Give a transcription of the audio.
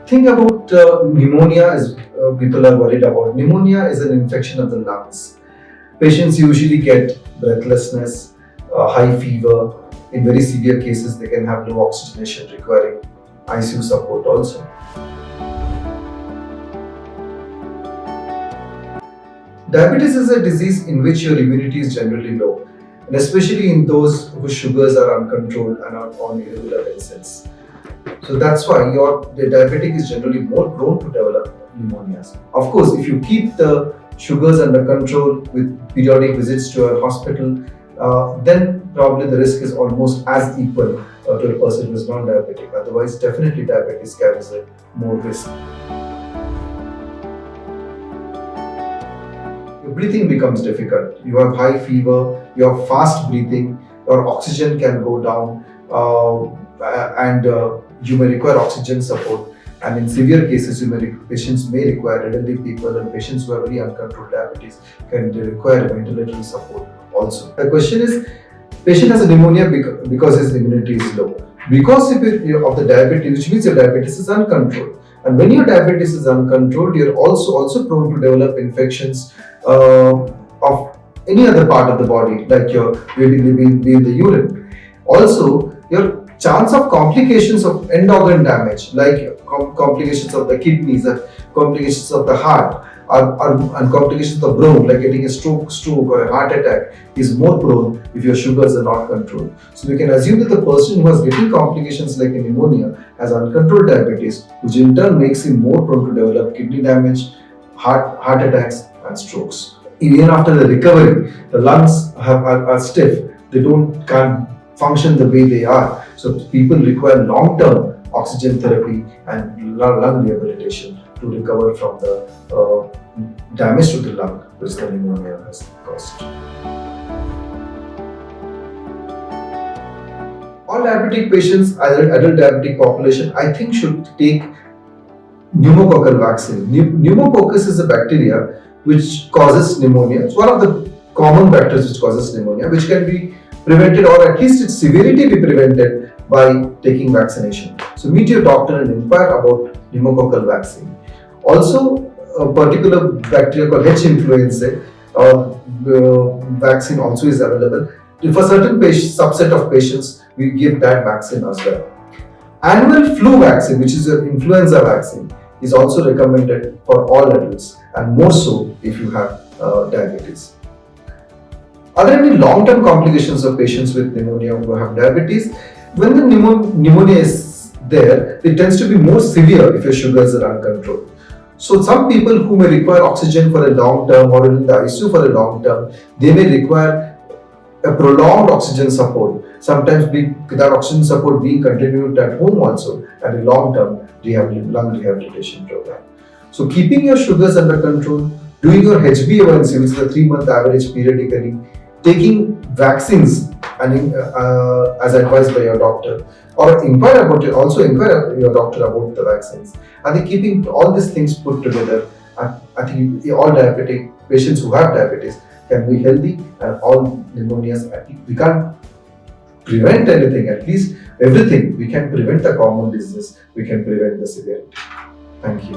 Think about pneumonia, as people are worried about. Pneumonia is an infection of the lungs. Patients usually get breathlessness, high fever. In very severe cases, they can have low oxygenation requiring ICU support also. Diabetes is a disease in which your immunity is generally low, and especially in those whose sugars are uncontrolled and are on irregular medicines. So that's why the diabetic is generally more prone to develop pneumonias. Of course, if you keep the sugars under control with periodic visits to a hospital, then probably the risk is almost as equal to a person who is non-diabetic. Otherwise, definitely diabetes carries a more risk. Your breathing becomes difficult. You have high fever, you have fast breathing, your oxygen can go down, and you may require oxygen support. And in severe cases, patients may require, elderly people and patients who have very uncontrolled diabetes can require ventilatory support also. The question is, patient has a pneumonia because his immunity is low. Because of the diabetes, which means your diabetes is uncontrolled. And when your diabetes is uncontrolled, you're also prone to develop infections of any other part of the body, like maybe in the urine. Also, your chance of complications of end organ damage, like complications of the kidneys, complications of the heart, and complications of the brain, like getting a stroke or a heart attack, is more prone if your sugars are not controlled. So we can assume that the person who is getting complications like a pneumonia has uncontrolled diabetes, which in turn makes him more prone to develop kidney damage, heart attacks, and strokes. Even after the recovery, the lungs are stiff; they can't function the way they are. So people require long-term oxygen therapy and lung rehabilitation to recover from the damage to the lung which the pneumonia has caused. All diabetic patients, adult diabetic population, I think should take pneumococcal vaccine. Pneumococcus is a bacteria which causes pneumonia. It's one of the common vectors which causes pneumonia, which can be prevented, or at least its severity be prevented by taking vaccination. So meet your doctor and inquire about pneumococcal vaccine. Also, a particular bacteria called H. influenzae vaccine also is available. For certain subset of patients, we give that vaccine as well. Annual flu vaccine, which is an influenza vaccine, is also recommended for all adults, and more so if you have diabetes. Are there any long-term complications of patients with pneumonia who have diabetes? When the pneumonia is there, it tends to be more severe if your sugars are uncontrolled. So some people who may require oxygen for a long term or in the ICU for a long term, they may require a prolonged oxygen support. Sometimes that oxygen support being continued at home also, and a long-term lung rehabilitation program. So keeping your sugars under control, doing your HbA1c, which is a 3-month average periodically, taking vaccines and as advised by your doctor, or inquire your doctor about the vaccines. I think keeping all these things put together, I think all diabetic patients who have diabetes can be healthy, and all pneumonias, we can't prevent anything, at least everything. We can prevent the common diseases, we can prevent the severity. Thank you.